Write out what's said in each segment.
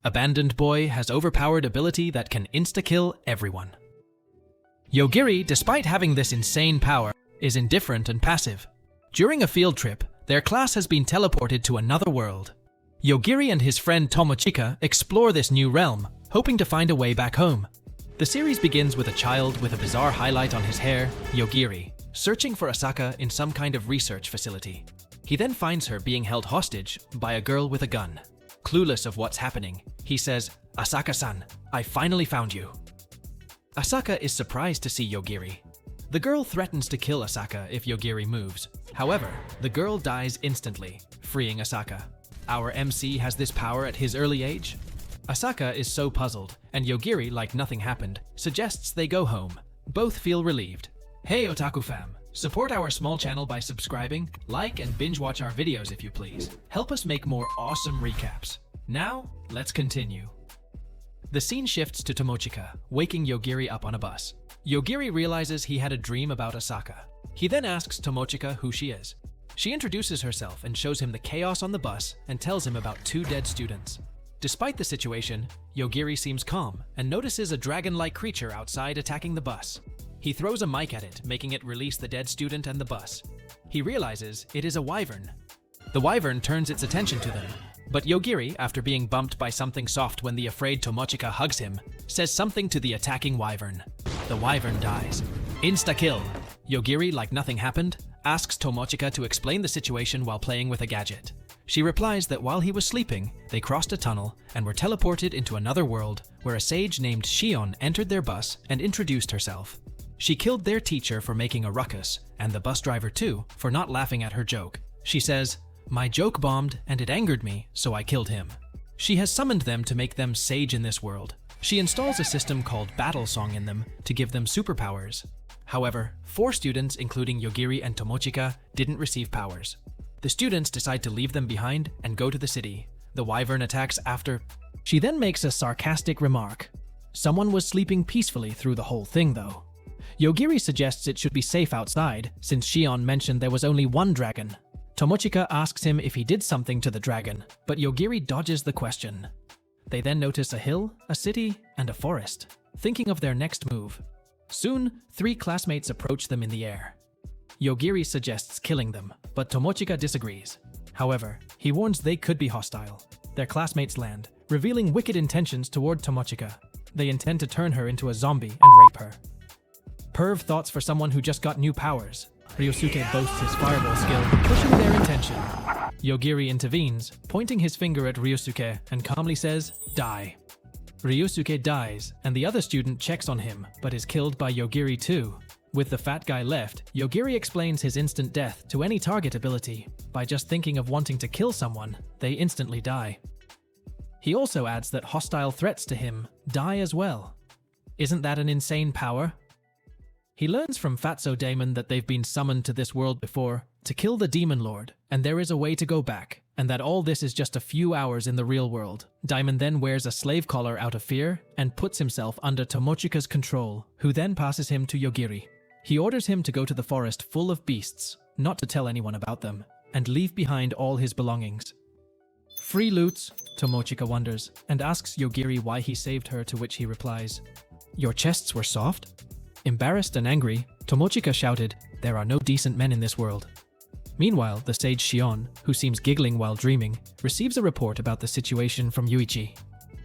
Abandoned boy has overpowered ability that can insta-kill everyone. Yogiri, despite having this insane power, is indifferent and passive. During a field trip, their class has been teleported to another world. Yogiri and his friend Tomochika explore this new realm, hoping to find a way back home. The series begins with a child with a bizarre highlight on his hair, Yogiri, searching for Asaka in some kind of research facility. He then finds her being held hostage by a girl with a gun. Clueless of what's happening, he says, "Asaka-san, I finally found you." Asaka is surprised to see Yogiri. The girl threatens to kill Asaka if Yogiri moves. However, the girl dies instantly, freeing Asaka. Our MC has this power at his early age? Asaka is so puzzled, and Yogiri, like nothing happened, suggests they go home. Both feel relieved. Hey Otaku fam, support our small channel by subscribing, like and binge watch our videos if you please. Help us make more awesome recaps. Now, let's continue. The scene shifts to Tomochika, waking Yogiri up on a bus. Yogiri realizes he had a dream about Asaka. He then asks Tomochika who she is. She introduces herself and shows him the chaos on the bus and tells him about 2 dead students. Despite the situation, Yogiri seems calm and notices a dragon-like creature outside attacking the bus. He throws a mic at it, making it release the dead student and the bus. He realizes it is a wyvern. The wyvern turns its attention to them, but Yogiri, after being bumped by something soft when the afraid Tomochika hugs him, says something to the attacking wyvern. The wyvern dies. Insta-kill. Yogiri, like nothing happened, asks Tomochika to explain the situation while playing with a gadget. She replies that while he was sleeping, they crossed a tunnel and were teleported into another world where a sage named Shion entered their bus and introduced herself. She killed their teacher for making a ruckus, and the bus driver too for not laughing at her joke. She says, "My joke bombed and it angered me, so I killed him." She has summoned them to make them sage in this world. She installs a system called Battle Song in them to give them superpowers. However, 4 students, including Yogiri and Tomochika, didn't receive powers. The students decide to leave them behind and go to the city. The wyvern attacks after. She then makes a sarcastic remark. Someone was sleeping peacefully through the whole thing though. Yogiri suggests it should be safe outside, since Shion mentioned there was only one dragon. Tomochika asks him if he did something to the dragon, but Yogiri dodges the question. They then notice a hill, a city, and a forest, thinking of their next move. Soon, 3 classmates approach them in the air. Yogiri suggests killing them, but Tomochika disagrees. However, he warns they could be hostile. Their classmates land, revealing wicked intentions toward Tomochika. They intend to turn her into a zombie and rape her. Perv thoughts for someone who just got new powers. Ryosuke boasts his fireball skill, pushing their intention. Yogiri intervenes, pointing his finger at Ryosuke and calmly says, "Die." Ryosuke dies, and the other student checks on him, but is killed by Yogiri too. With the fat guy left, Yogiri explains his instant death to any target ability. By just thinking of wanting to kill someone, they instantly die. He also adds that hostile threats to him die as well. Isn't that an insane power? He learns from Fatso Daemon that they've been summoned to this world before to kill the Demon Lord, and there is a way to go back, and that all this is just a few hours in the real world. Daimon then wears a slave collar out of fear and puts himself under Tomochika's control, who then passes him to Yogiri. He orders him to go to the forest full of beasts, not to tell anyone about them, and leave behind all his belongings. Free loots, Tomochika wonders, and asks Yogiri why he saved her, to which he replies, "Your chests were soft?" Embarrassed and angry, Tomochika shouted, "There are no decent men in this world." Meanwhile, the sage Shion, who seems giggling while dreaming, receives a report about the situation from Yuichi.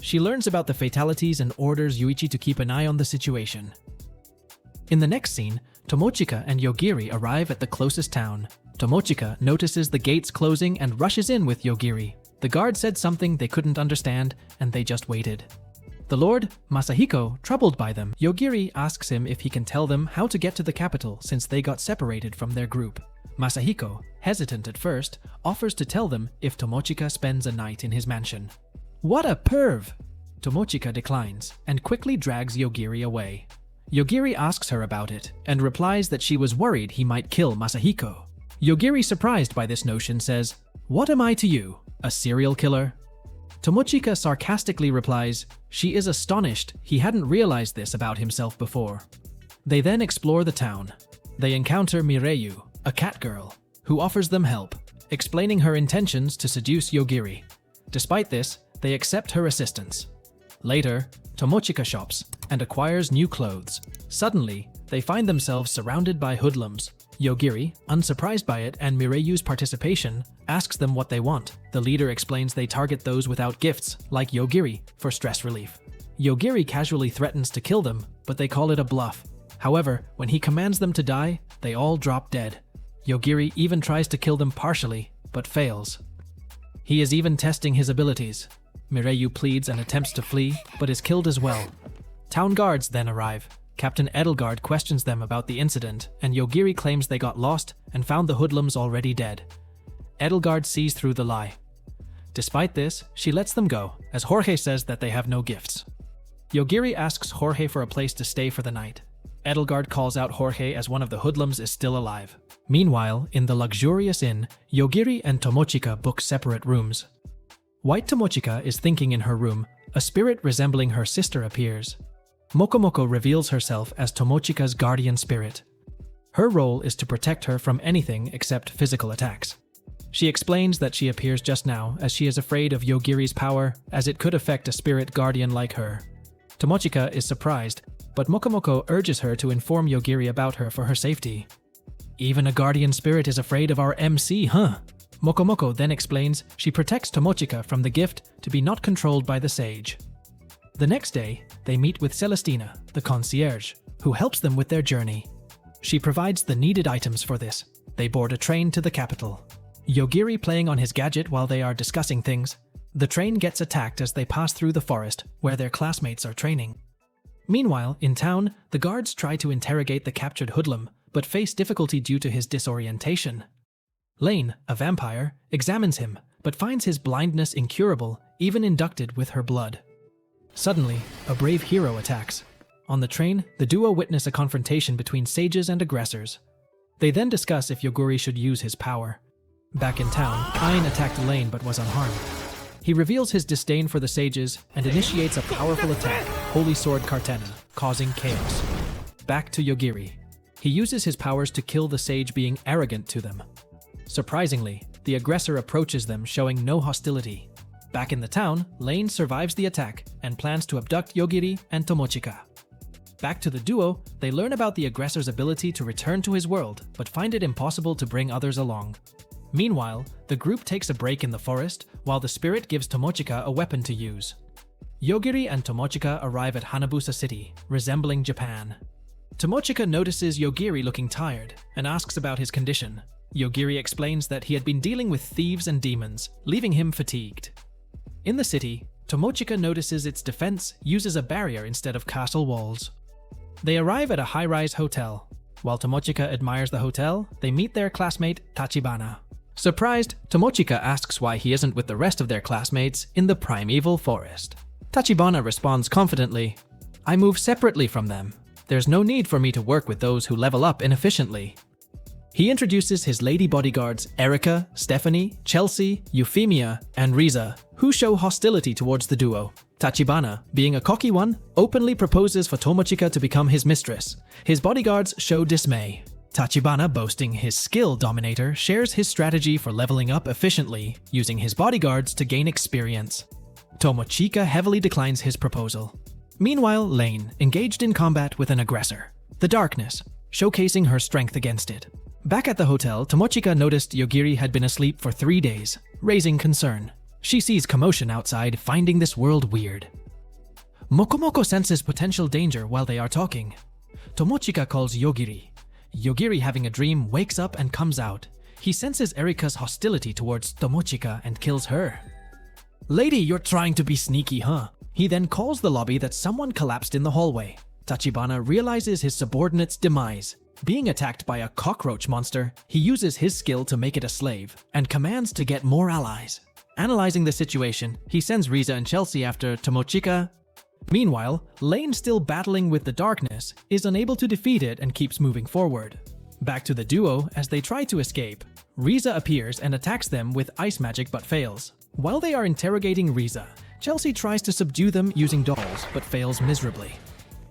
She learns about the fatalities and orders Yuichi to keep an eye on the situation. In the next scene, Tomochika and Yogiri arrive at the closest town. Tomochika notices the gates closing and rushes in with Yogiri. The guard said something they couldn't understand, and they just waited. The Lord, Masahiko, troubled by them, Yogiri asks him if he can tell them how to get to the capital since they got separated from their group. Masahiko, hesitant at first, offers to tell them if Tomochika spends a night in his mansion. What a perv! Tomochika declines and quickly drags Yogiri away. Yogiri asks her about it and replies that she was worried he might kill Masahiko. Yogiri, surprised by this notion, says, "What am I to you, a serial killer?" Tomochika sarcastically replies, she is astonished he hadn't realized this about himself before. They then explore the town. They encounter Mireyu, a cat girl, who offers them help, explaining her intentions to seduce Yogiri. Despite this, they accept her assistance. Later, Tomochika shops and acquires new clothes. Suddenly, they find themselves surrounded by hoodlums. Yogiri, unsurprised by it and Mireyu's participation, asks them what they want. The leader explains they target those without gifts, like Yogiri, for stress relief. Yogiri casually threatens to kill them, but they call it a bluff. However, when he commands them to die, they all drop dead. Yogiri even tries to kill them partially, but fails. He is even testing his abilities. Mireyu pleads and attempts to flee, but is killed as well. Town guards then arrive. Captain Edelgard questions them about the incident, and Yogiri claims they got lost and found the hoodlums already dead. Edelgard sees through the lie. Despite this, she lets them go, as Jorge says that they have no gifts. Yogiri asks Jorge for a place to stay for the night. Edelgard calls out Jorge as one of the hoodlums is still alive. Meanwhile, in the luxurious inn, Yogiri and Tomochika book separate rooms. White Tomochika is thinking in her room. A spirit resembling her sister appears. Mokomoko reveals herself as Tomochika's guardian spirit. Her role is to protect her from anything except physical attacks. She explains that she appears just now as she is afraid of Yogiri's power, as it could affect a spirit guardian like her. Tomochika is surprised, but Mokomoko urges her to inform Yogiri about her for her safety. Even a guardian spirit is afraid of our MC, huh? Mokomoko then explains she protects Tomochika from the gift to be not controlled by the sage. The next day, they meet with Celestina, the concierge, who helps them with their journey. She provides the needed items for this. They board a train to the capital. Yogiri playing on his gadget while they are discussing things. The train gets attacked as they pass through the forest, where their classmates are training. Meanwhile, in town, the guards try to interrogate the captured hoodlum, but face difficulty due to his disorientation. Lane, a vampire, examines him, but finds his blindness incurable, even inducted with her blood. Suddenly, a brave hero attacks. On the train, the duo witness a confrontation between sages and aggressors. They then discuss if Yogiri should use his power. Back in town, Ain attacked Lane but was unharmed. He reveals his disdain for the sages and initiates a powerful attack, Holy Sword Cartena, causing chaos. Back to Yogiri. He uses his powers to kill the sage being arrogant to them. Surprisingly, the aggressor approaches them showing no hostility. Back in the town, Lane survives the attack and plans to abduct Yogiri and Tomochika. Back to the duo, they learn about the aggressor's ability to return to his world, but find it impossible to bring others along. Meanwhile, the group takes a break in the forest, while the spirit gives Tomochika a weapon to use. Yogiri and Tomochika arrive at Hanabusa City, resembling Japan. Tomochika notices Yogiri looking tired and asks about his condition. Yogiri explains that he had been dealing with thieves and demons, leaving him fatigued. In the city, Tomochika notices its defense uses a barrier instead of castle walls. They arrive at a high-rise hotel. While Tomochika admires the hotel, they meet their classmate Tachibana. Surprised, Tomochika asks why he isn't with the rest of their classmates in the primeval forest. Tachibana responds confidently, "I move separately from them. There's no need for me to work with those who level up inefficiently." He introduces his lady bodyguards Erika, Stephanie, Chelsea, Euphemia, and Riza, who show hostility towards the duo. Tachibana, being a cocky one, openly proposes for Tomochika to become his mistress. His bodyguards show dismay. Tachibana, boasting his skill dominator, shares his strategy for leveling up efficiently, using his bodyguards to gain experience. Tomochika heavily declines his proposal. Meanwhile, Lane, engaged in combat with an aggressor, the Darkness, showcasing her strength against it. Back at the hotel, Tomochika noticed Yogiri had been asleep for 3 days, raising concern. She sees commotion outside, finding this world weird. Mokomoko senses potential danger while they are talking. Tomochika calls Yogiri. Yogiri, having a dream, wakes up and comes out. He senses Erika's hostility towards Tomochika and kills her. "Lady, you're trying to be sneaky, huh?" He then calls the lobby that someone collapsed in the hallway. Tachibana realizes his subordinate's demise. Being attacked by a cockroach monster, he uses his skill to make it a slave, and commands to get more allies. Analyzing the situation, he sends Riza and Chelsea after Tomochika. Meanwhile, Lane, still battling with the Darkness, is unable to defeat it and keeps moving forward. Back to the duo as they try to escape. Riza appears and attacks them with ice magic but fails. While they are interrogating Riza, Chelsea tries to subdue them using dolls but fails miserably.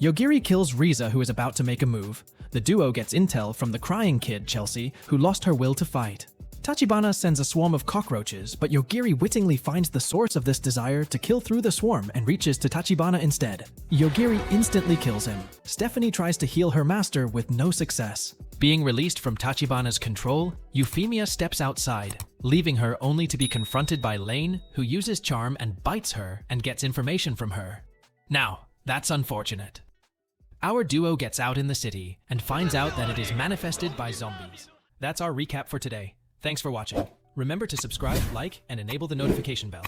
Yogiri kills Riza, who is about to make a move. The duo gets intel from the crying kid Chelsea, who lost her will to fight. Tachibana sends a swarm of cockroaches, but Yogiri wittingly finds the source of this desire to kill through the swarm and reaches to Tachibana instead. Yogiri instantly kills him. Stephanie tries to heal her master with no success. Being released from Tachibana's control, Euphemia steps outside, leaving her only to be confronted by Lane, who uses charm and bites her and gets information from her. Now, that's unfortunate. Our duo gets out in the city and finds out that it is manifested by zombies. That's our recap for today. Thanks for watching. Remember to subscribe, like, and enable the notification bell.